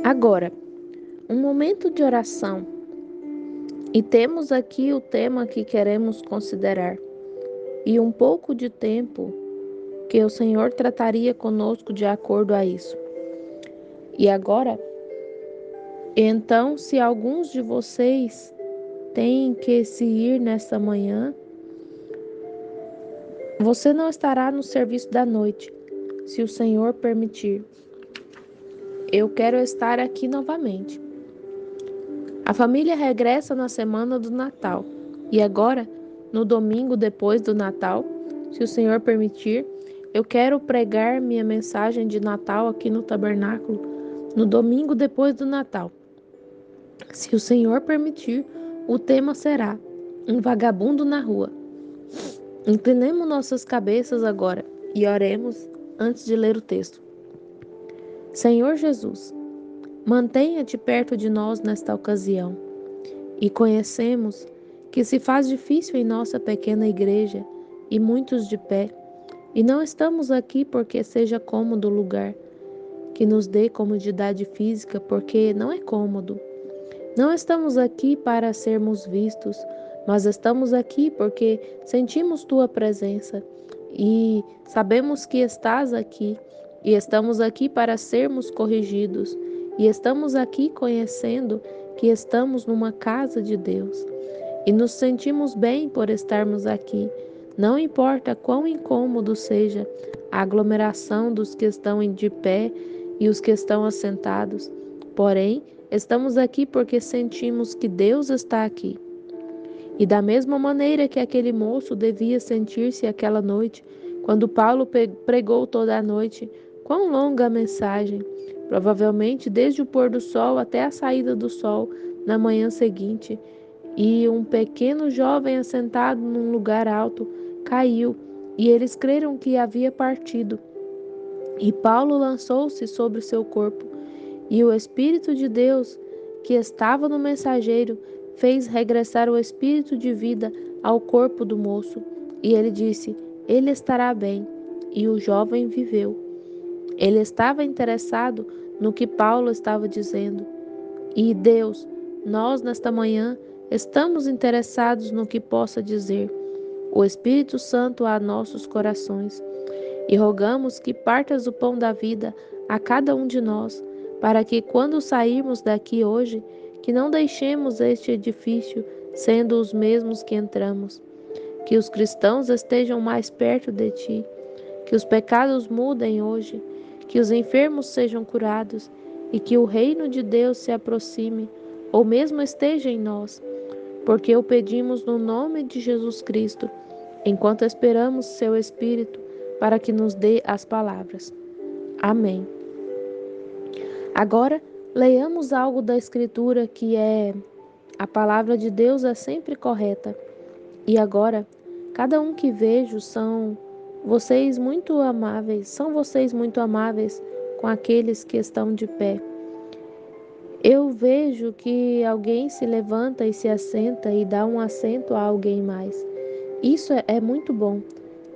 Agora, um momento de oração. E temos aqui o tema que queremos considerar. E um pouco de tempo que o Senhor trataria conosco de acordo a isso. E agora, então, se alguns de vocês têm que se ir nesta manhã, você não estará no serviço da noite, se o Senhor permitir. Eu quero estar aqui novamente. A família regressa na semana do Natal. E agora, no domingo depois do Natal, se o Senhor permitir, eu quero pregar minha mensagem de Natal aqui no tabernáculo, no domingo depois do Natal. Se o Senhor permitir, o tema será Um Vagabundo na Rua. Inclinemos nossas cabeças agora e oremos antes de ler o texto. Senhor Jesus, mantenha-te perto de nós nesta ocasião. E conhecemos que se faz difícil em nossa pequena igreja e muitos de pé, e não estamos aqui porque seja cômodo o lugar, que nos dê comodidade física, porque não é cômodo. Não estamos aqui para sermos vistos, mas estamos aqui porque sentimos tua presença e sabemos que estás aqui, e estamos aqui para sermos corrigidos, e estamos aqui conhecendo que estamos numa casa de Deus. E nos sentimos bem por estarmos aqui. Não importa quão incômodo seja a aglomeração dos que estão de pé e os que estão assentados. Porém, estamos aqui porque sentimos que Deus está aqui. E da mesma maneira que aquele moço devia sentir-se aquela noite, quando Paulo pregou toda a noite, quão longa a mensagem, provavelmente desde o pôr do sol até a saída do sol na manhã seguinte, e um pequeno jovem assentado num lugar alto caiu, e eles creram que havia partido. E Paulo lançou-se sobre seu corpo, e o Espírito de Deus, que estava no mensageiro, fez regressar o espírito de vida ao corpo do moço. E ele disse: Ele estará bem. E o jovem viveu. Ele estava interessado no que Paulo estava dizendo. E Deus, nós nesta manhã estamos interessados no que possa dizer o Espírito Santo a nossos corações. E rogamos que partas o pão da vida a cada um de nós, para que quando sairmos daqui hoje, que não deixemos este edifício sendo os mesmos que entramos. Que os cristãos estejam mais perto de ti, que os pecados mudem hoje, que os enfermos sejam curados e que o reino de Deus se aproxime, ou mesmo esteja em nós, porque o pedimos no nome de Jesus Cristo, enquanto esperamos seu Espírito para que nos dê as palavras. Amém. Agora, leiamos algo da Escritura que a palavra de Deus é sempre correta. E agora, cada um que vejo são vocês muito amáveis com aqueles que estão de pé. Eu vejo que alguém se levanta e se assenta e dá um assento a alguém mais. Isso é muito bom.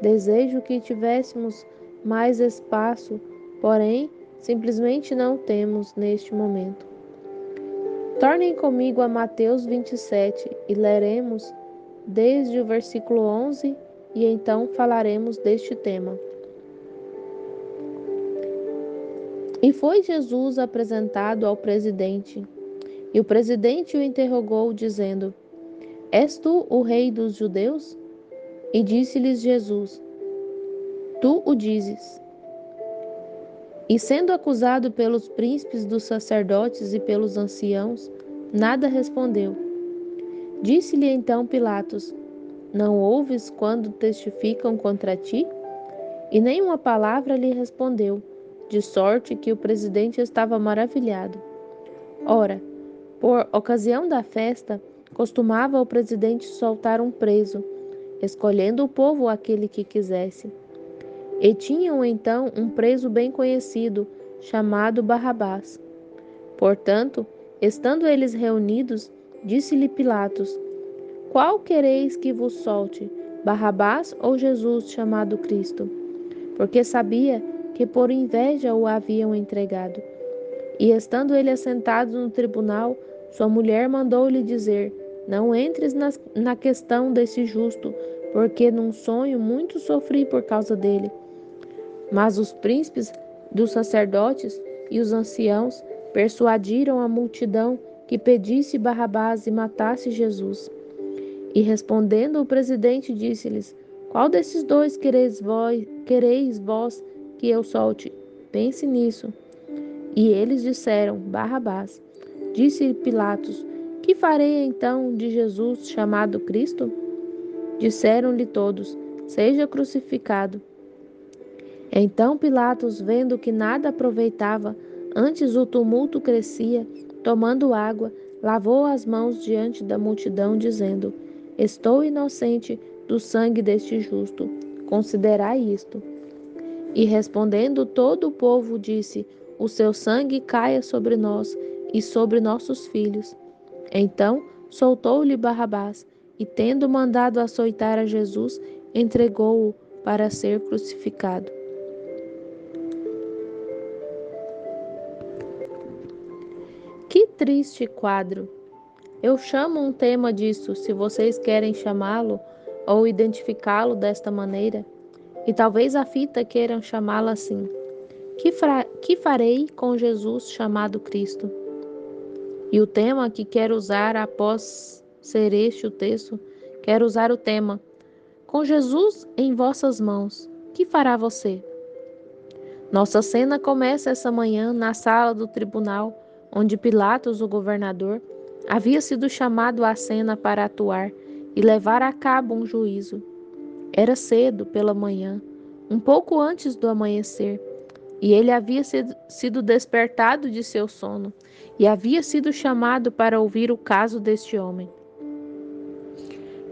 Desejo que tivéssemos mais espaço, porém, simplesmente não temos neste momento. Tornem comigo a Mateus 27 e leremos desde o versículo 11 e então falaremos deste tema. E foi Jesus apresentado ao presidente, e o presidente o interrogou, dizendo: És tu o rei dos judeus? E disse-lhes Jesus: Tu o dizes. E sendo acusado pelos príncipes dos sacerdotes e pelos anciãos, nada respondeu. Disse-lhe então Pilatos: Não ouves quando testificam contra ti? E nenhuma palavra lhe respondeu, de sorte que o presidente estava maravilhado. Ora, por ocasião da festa, costumava o presidente soltar um preso, escolhendo o povo aquele que quisesse. E tinham então um preso bem conhecido, chamado Barrabás. Portanto, estando eles reunidos, disse-lhe Pilatos: Qual quereis que vos solte, Barrabás ou Jesus, chamado Cristo? Porque sabia que por inveja o haviam entregado. E estando ele assentado no tribunal, sua mulher mandou-lhe dizer: Não entres na questão desse justo, porque num sonho muito sofri por causa dele. Mas os príncipes dos sacerdotes e os anciãos persuadiram a multidão que pedisse Barrabás e matasse Jesus. E respondendo o presidente, disse-lhes: Qual desses dois quereis vós que eu solte? Pense nisso. E eles disseram: Barrabás. Disse Pilatos: Que farei então de Jesus chamado Cristo? Disseram-lhe todos: Seja crucificado. Então Pilatos, vendo que nada aproveitava, antes o tumulto crescia, tomando água, lavou as mãos diante da multidão, dizendo: Estou inocente do sangue deste justo. Considerai isto. E respondendo todo o povo disse: O seu sangue caia sobre nós e sobre nossos filhos. Então soltou-lhe Barrabás, e tendo mandado açoitar a Jesus, entregou-o para ser crucificado. Que triste quadro! Eu chamo um tema disso, se vocês querem chamá-lo ou identificá-lo desta maneira, e talvez a fita queiram chamá-la assim. Que farei com Jesus chamado Cristo? E o tema que quero usar após ser este o texto, quero usar o tema: Com Jesus em vossas mãos, que fará você? Nossa cena começa essa manhã na sala do tribunal, onde Pilatos, o governador, havia sido chamado à cena para atuar e levar a cabo um juízo. Era cedo pela manhã, um pouco antes do amanhecer, e ele havia sido despertado de seu sono e havia sido chamado para ouvir o caso deste homem.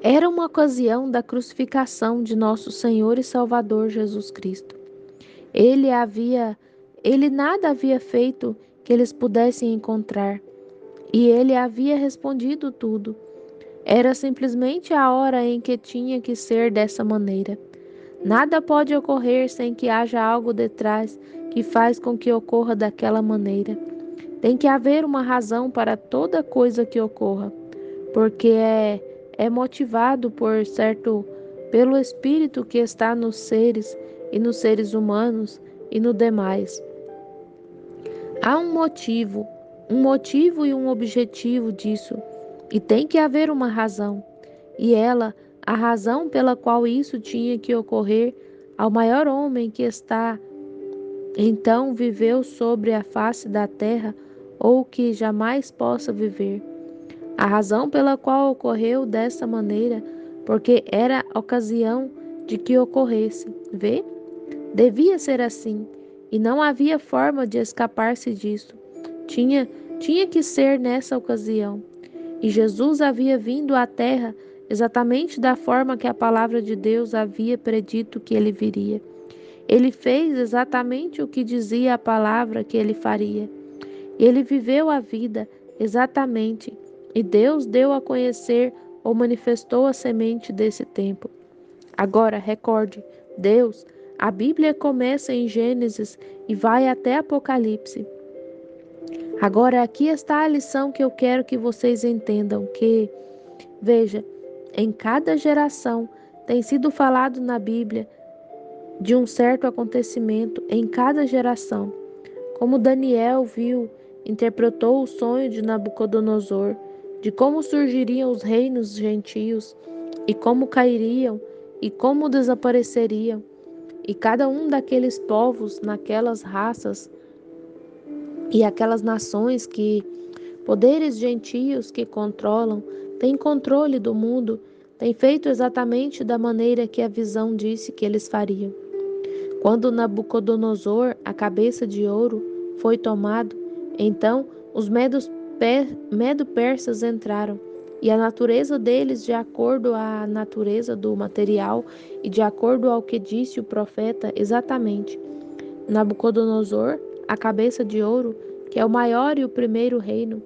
Era uma ocasião da crucificação de nosso Senhor e Salvador Jesus Cristo. Ele nada havia feito que eles pudessem encontrar, e ele havia respondido tudo. Era simplesmente a hora em que tinha que ser dessa maneira. Nada pode ocorrer sem que haja algo detrás que faz com que ocorra daquela maneira. Tem que haver uma razão para toda coisa que ocorra, porque é motivado pelo Espírito que está nos seres e nos seres humanos e no demais. Há um motivo e um objetivo disso, e tem que haver uma razão. E a razão pela qual isso tinha que ocorrer ao maior homem que então viveu sobre a face da terra ou que jamais possa viver. A razão pela qual ocorreu dessa maneira, porque era ocasião de que ocorresse. Vê? Devia ser assim, e não havia forma de escapar-se disso. Tinha que ser nessa ocasião. E Jesus havia vindo à terra exatamente da forma que a palavra de Deus havia predito que ele viria. Ele fez exatamente o que dizia a palavra que ele faria. Ele viveu a vida exatamente, e Deus deu a conhecer ou manifestou a semente desse tempo. Agora, recorde, a Bíblia começa em Gênesis e vai até Apocalipse. Agora, aqui está a lição que eu quero que vocês entendam, veja, em cada geração tem sido falado na Bíblia de um certo acontecimento em cada geração. Como Daniel viu, interpretou o sonho de Nabucodonosor, de como surgiriam os reinos gentios, e como cairiam, e como desapareceriam, e cada um daqueles povos, naquelas raças, e aquelas nações poderes gentios que controlam, têm controle do mundo, têm feito exatamente da maneira que a visão disse que eles fariam. Quando Nabucodonosor, a cabeça de ouro, foi tomado, então os medo-persas entraram, e a natureza deles, de acordo à natureza do material e de acordo ao que disse o profeta, exatamente. Nabucodonosor, a cabeça de ouro, que é o maior e o primeiro reino.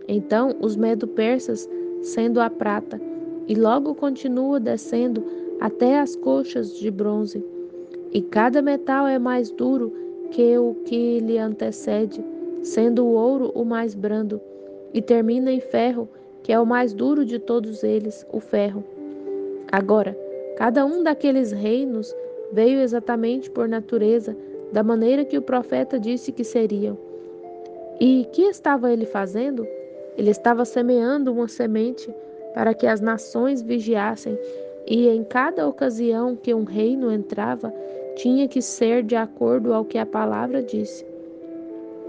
Então os medo-persas, sendo a prata, e logo continua descendo até as coxas de bronze. E cada metal é mais duro que o que lhe antecede, sendo o ouro o mais brando, e termina em ferro, que é o mais duro de todos eles, o ferro. Agora, cada um daqueles reinos veio exatamente por natureza, da maneira que o profeta disse que seriam. E que estava ele fazendo? Ele estava semeando uma semente para que as nações vigiassem, e em cada ocasião que um reino entrava, tinha que ser de acordo ao que a palavra disse.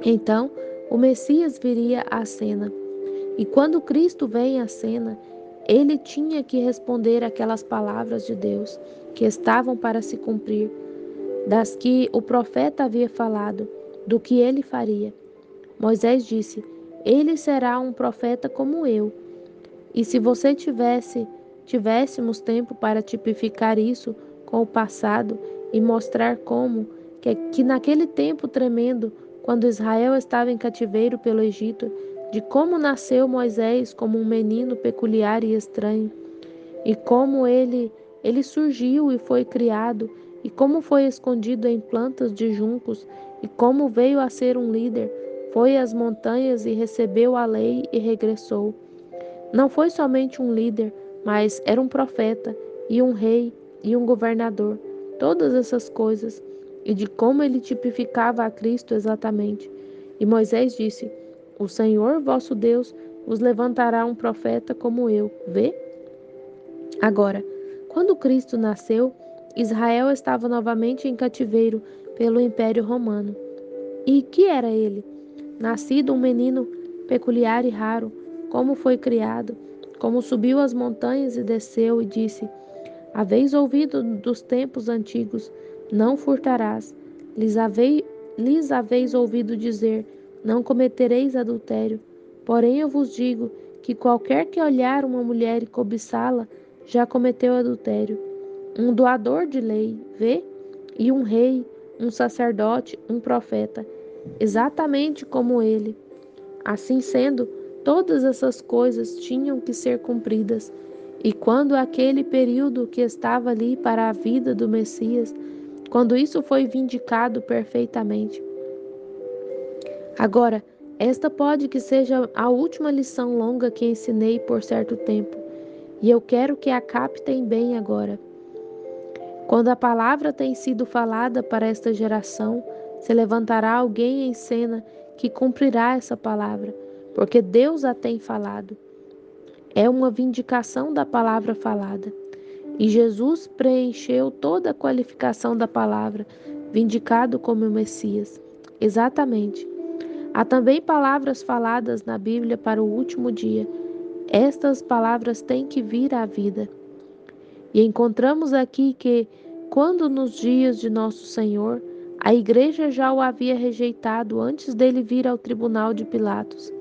Então, o Messias viria à cena. E quando Cristo vem à cena, ele tinha que responder aquelas palavras de Deus que estavam para se cumprir, das que o profeta havia falado, do que ele faria. Moisés disse: Ele será um profeta como eu. E se você tivéssemos tempo para tipificar isso com o passado e mostrar como que naquele tempo tremendo, quando Israel estava em cativeiro pelo Egito, de como nasceu Moisés como um menino peculiar e estranho, e como ele surgiu e foi criado, e como foi escondido em plantas de juncos, e como veio a ser um líder, foi às montanhas e recebeu a lei e regressou. Não foi somente um líder, mas era um profeta, e um rei, e um governador. Todas essas coisas, e de como ele tipificava a Cristo exatamente. E Moisés disse: O Senhor vosso Deus vos levantará um profeta como eu. Vê? Agora, quando Cristo nasceu, Israel estava novamente em cativeiro pelo Império Romano. E que era ele? Nascido um menino peculiar e raro, como foi criado, como subiu as montanhas e desceu e disse: Haveis ouvido dos tempos antigos, não furtarás. Lhes haveis ouvido dizer, não cometereis adultério. Porém eu vos digo que qualquer que olhar uma mulher e cobiçá-la, já cometeu adultério. Um doador de lei, vê? E um rei, um sacerdote, um profeta, exatamente como ele. Assim sendo, todas essas coisas tinham que ser cumpridas. E quando aquele período que estava ali para a vida do Messias, quando isso foi vindicado perfeitamente. Agora, esta pode que seja a última lição longa que ensinei por certo tempo, e eu quero que a captem bem agora. Quando a palavra tem sido falada para esta geração, se levantará alguém em cena que cumprirá essa palavra, porque Deus a tem falado. É uma vindicação da palavra falada. E Jesus preencheu toda a qualificação da palavra, vindicado como o Messias. Exatamente. Há também palavras faladas na Bíblia para o último dia. Estas palavras têm que vir à vida. E encontramos aqui que, quando nos dias de nosso Senhor, a igreja já o havia rejeitado antes dele vir ao tribunal de Pilatos.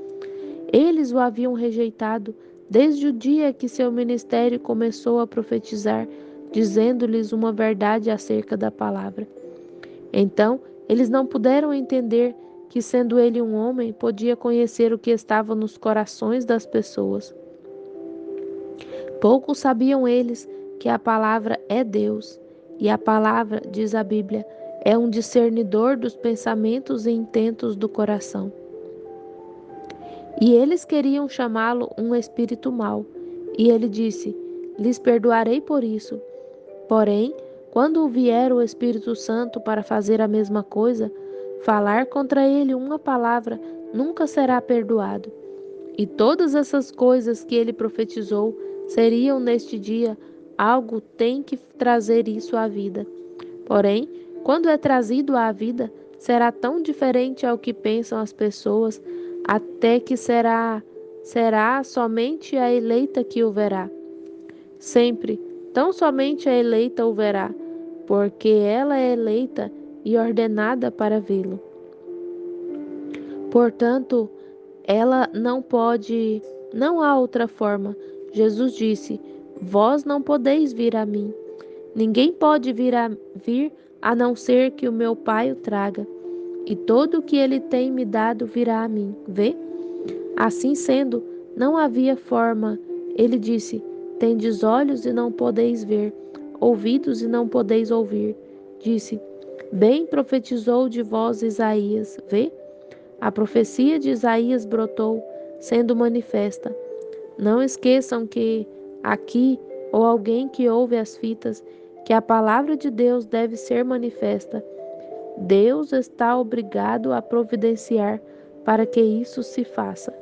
Eles o haviam rejeitado desde o dia que seu ministério começou a profetizar, dizendo-lhes uma verdade acerca da palavra. Então, eles não puderam entender que, sendo ele um homem, podia conhecer o que estava nos corações das pessoas. Poucos sabiam eles que a palavra é Deus, e a palavra, diz a Bíblia, é um discernidor dos pensamentos e intentos do coração. E eles queriam chamá-lo um espírito mau, e ele disse: Lhes perdoarei por isso. Porém, quando vier o Espírito Santo para fazer a mesma coisa, falar contra ele uma palavra nunca será perdoado. E todas essas coisas que ele profetizou seriam neste dia, algo tem que trazer isso à vida. Porém, quando é trazido à vida, será tão diferente ao que pensam as pessoas, até que será somente a eleita que o verá. Sempre, tão somente a eleita o verá, porque ela é eleita e ordenada para vê-lo. Portanto, ela não há outra forma. Jesus disse: Vós não podeis vir a mim. Ninguém pode vir a não ser que o meu Pai o traga. E todo o que ele tem me dado virá a mim. Vê? Assim sendo, não havia forma. Ele disse: Tendes olhos e não podeis ver, ouvidos e não podeis ouvir. Disse: Bem profetizou de vós Isaías. Vê? A profecia de Isaías brotou, sendo manifesta. Não esqueçam que aqui, ou alguém que ouve as fitas, que a palavra de Deus deve ser manifesta. Deus está obrigado a providenciar para que isso se faça.